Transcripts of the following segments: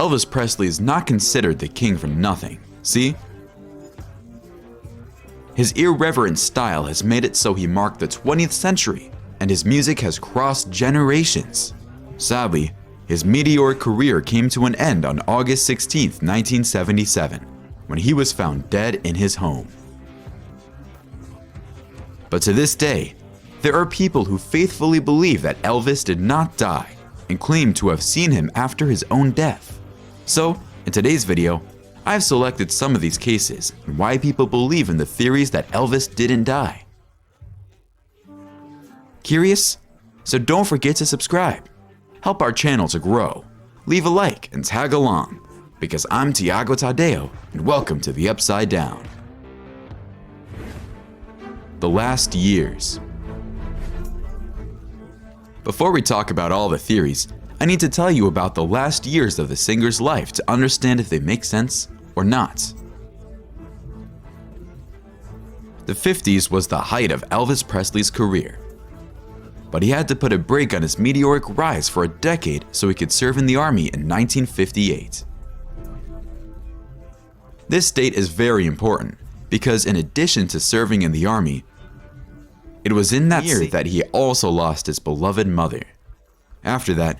Elvis Presley is not considered the king for nothing. See? His irreverent style has made it so he marked the 20th century, and his music has crossed generations. Sadly, his meteoric career came to an end on August 16, 1977, when he was found dead in his home. But to this day, there are people who faithfully believe that Elvis did not die and claim to have seen him after his own death. So, in today's video, I've selected some of these cases and why people believe in the theories that Elvis didn't die. Curious? So don't forget to subscribe. Help our channel to grow. Leave a like and tag along, because I'm Tiago Tadeo and welcome to the Upside Down. The last years. Before we talk about all the theories, I need to tell you about the last years of the singer's life to understand if they make sense or not. The 50s was the height of Elvis Presley's career, but he had to put a break on his meteoric rise for a decade so he could serve in the army in 1958. This date is very important because in addition to serving in the army, it was in that year that he also lost his beloved mother. After that,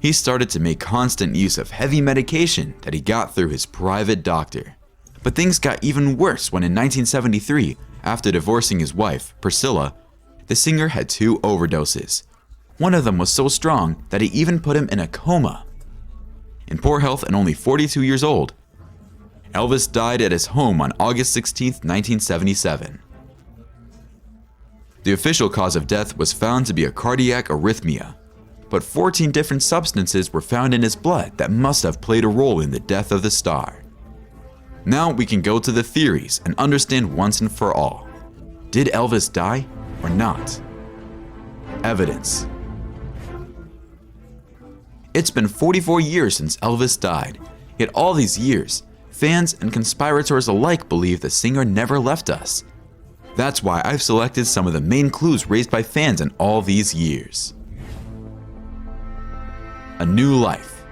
he started to make constant use of heavy medication that he got through his private doctor. But things got even worse when in 1973, after divorcing his wife, Priscilla, the singer had 2 overdoses. One of them was so strong that it even put him in a coma. In poor health and only 42 years old, Elvis died at his home on August 16, 1977. The official cause of death was found to be a cardiac arrhythmia, but 14 different substances were found in his blood that must have played a role in the death of the star. Now we can go to the theories and understand once and for all. Did Elvis die or not? Evidence. It's been 44 years since Elvis died, yet all these years, fans and conspirators alike believe the singer never left us. That's why I've selected some of the main clues raised by fans in all these years. A new life.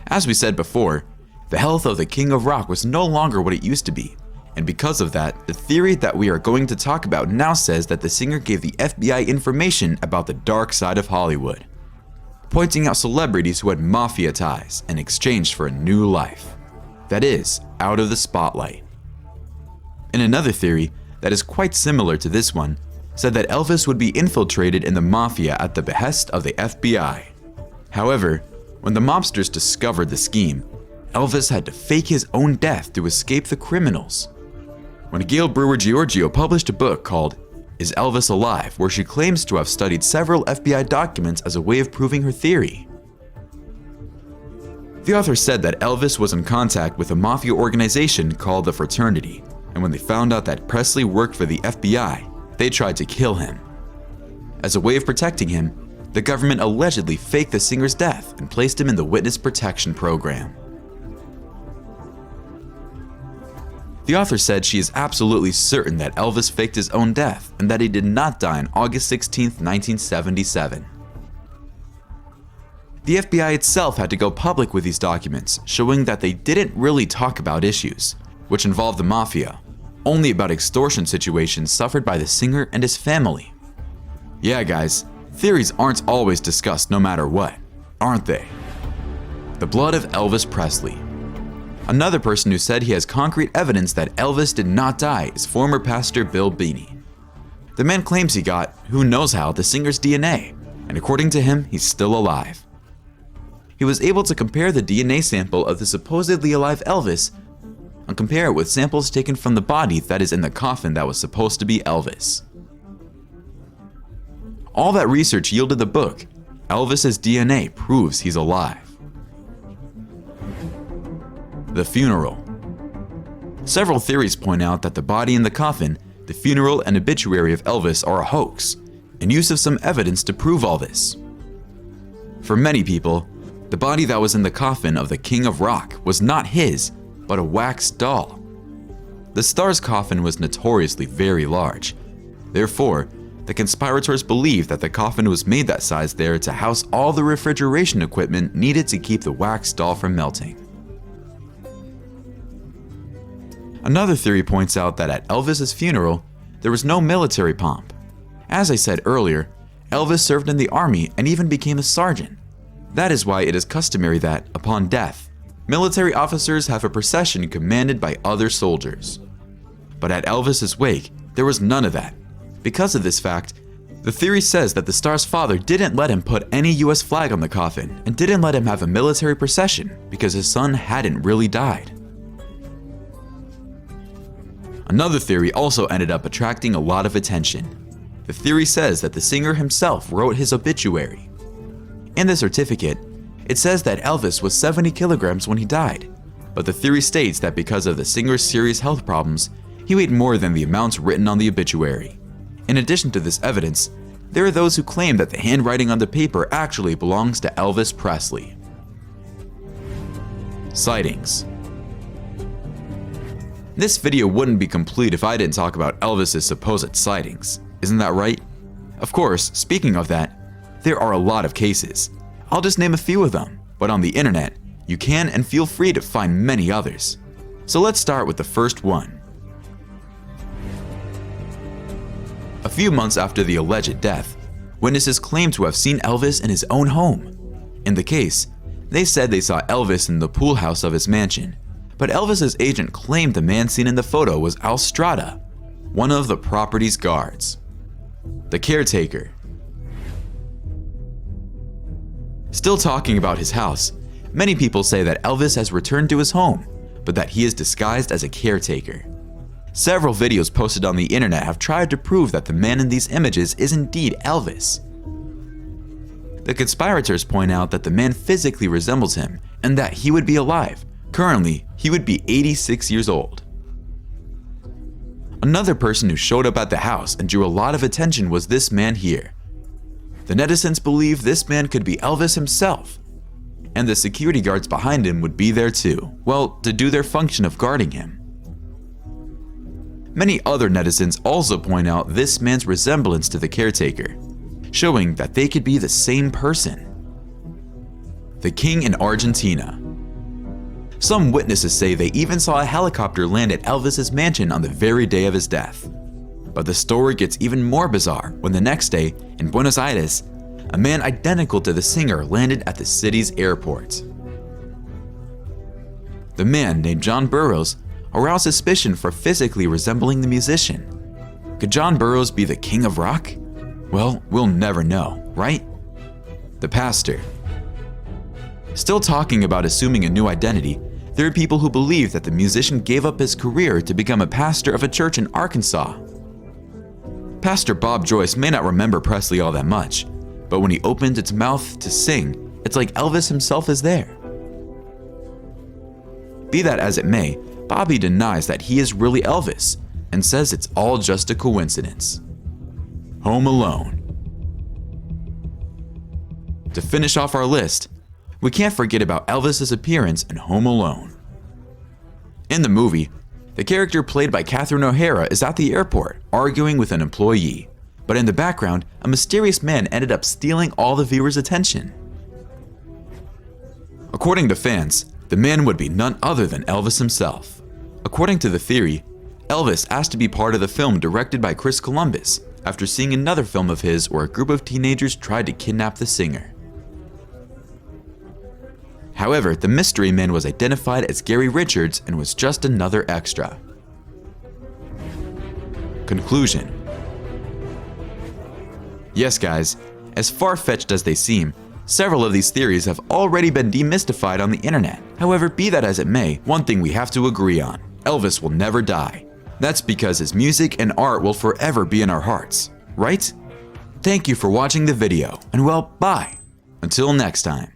As we said before, the health of the King of Rock was no longer what it used to be, and because of that, the theory that we are going to talk about now says that the singer gave the FBI information about the dark side of Hollywood, pointing out celebrities who had mafia ties in exchange for a new life. That is, out of the spotlight. In another theory that is quite similar to this one, said that Elvis would be infiltrated in the mafia at the behest of the FBI. However, when the mobsters discovered the scheme, Elvis had to fake his own death to escape the criminals. When Gail Brewer Giorgio published a book called Is Elvis Alive?, where she claims to have studied several FBI documents as a way of proving her theory. The author said that Elvis was in contact with a mafia organization called the Fraternity, and when they found out that Presley worked for the FBI, they tried to kill him. As a way of protecting him, the government allegedly faked the singer's death and placed him in the witness protection program. The author said she is absolutely certain that Elvis faked his own death and that he did not die on August 16, 1977. The FBI itself had to go public with these documents, showing that they didn't really talk about issues, which involved the mafia, only about extortion situations suffered by the singer and his family. Yeah guys, theories aren't always discussed no matter what, aren't they? The blood of Elvis Presley. Another person who said he has concrete evidence that Elvis did not die is former pastor Bill Beanie. The man claims he got, who knows how, the singer's DNA, and according to him, he's still alive. He was able to compare the DNA sample of the supposedly alive Elvis and compare it with samples taken from the body that is in the coffin that was supposed to be Elvis. All that research yielded the book, Elvis's DNA Proves He's Alive. The funeral. Several theories point out that the body in the coffin, the funeral, and obituary of Elvis are a hoax, and use of some evidence to prove all this. For many people, the body that was in the coffin of the King of Rock was not his, but a wax doll. The star's coffin was notoriously very large. Therefore, The conspirators believe that the coffin was made that size there to house all the refrigeration equipment needed to keep the wax doll from melting. Another theory points out that at Elvis's funeral, there was no military pomp. As I said earlier, Elvis served in the army and even became a sergeant. That is why it is customary that, upon death, military officers have a procession commanded by other soldiers. But at Elvis's wake, there was none of that. Because of this fact, the theory says that the star's father didn't let him put any US flag on the coffin and didn't let him have a military procession because his son hadn't really died. Another theory also ended up attracting a lot of attention. The theory says that the singer himself wrote his obituary. In the certificate, it says that Elvis was 70 kilograms when he died, but the theory states that because of the singer's serious health problems, he weighed more than the amounts written on the obituary. In addition to this evidence, there are those who claim that the handwriting on the paper actually belongs to Elvis Presley. Sightings. This video wouldn't be complete if I didn't talk about Elvis's supposed sightings. Isn't that right? Of course, speaking of that, there are a lot of cases. I'll just name a few of them, but on the internet, you can and feel free to find many others. So let's start with the first one. A few months after the alleged death, witnesses claimed to have seen Elvis in his own home. In the case, they said they saw Elvis in the pool house of his mansion, but Elvis's agent claimed the man seen in the photo was Al Strada, one of the property's guards. The caretaker. Still talking about his house, many people say that Elvis has returned to his home, but that he is disguised as a caretaker. Several videos posted on the internet have tried to prove that the man in these images is indeed Elvis. The conspirators point out that the man physically resembles him and that he would be alive. Currently, he would be 86 years old. Another person who showed up at the house and drew a lot of attention was this man here. The netizens believe this man could be Elvis himself, and the security guards behind him would be there too, well, to do their function of guarding him. Many other netizens also point out this man's resemblance to the caretaker, showing that they could be the same person. The king in Argentina. Some witnesses say they even saw a helicopter land at Elvis's mansion on the very day of his death. But the story gets even more bizarre when the next day, in Buenos Aires, a man identical to the singer landed at the city's airport. The man, named John Burroughs, aroused suspicion for physically resembling the musician. Could John Burroughs be the king of rock? Well, we'll never know, right? The pastor. Still talking about assuming a new identity, there are people who believe that the musician gave up his career to become a pastor of a church in Arkansas. Pastor Bob Joyce may not remember Presley all that much, but when he opened its mouth to sing, it's like Elvis himself is there. Be that as it may, Bobby denies that he is really Elvis and says it's all just a coincidence. Home Alone. To finish off our list, we can't forget about Elvis's appearance in Home Alone. In the movie, the character played by Catherine O'Hara is at the airport arguing with an employee, but in the background, a mysterious man ended up stealing all the viewers' attention. According to fans, the man would be none other than Elvis himself. According to the theory, Elvis asked to be part of the film directed by Chris Columbus after seeing another film of his where a group of teenagers tried to kidnap the singer. However, the mystery man was identified as Gary Richards and was just another extra. Conclusion. Yes guys, as far-fetched as they seem, several of these theories have already been demystified on the internet. However, be that as it may, one thing we have to agree on: Elvis will never die. That's because his music and art will forever be in our hearts, right? Thank you for watching the video, and well, bye. Until next time.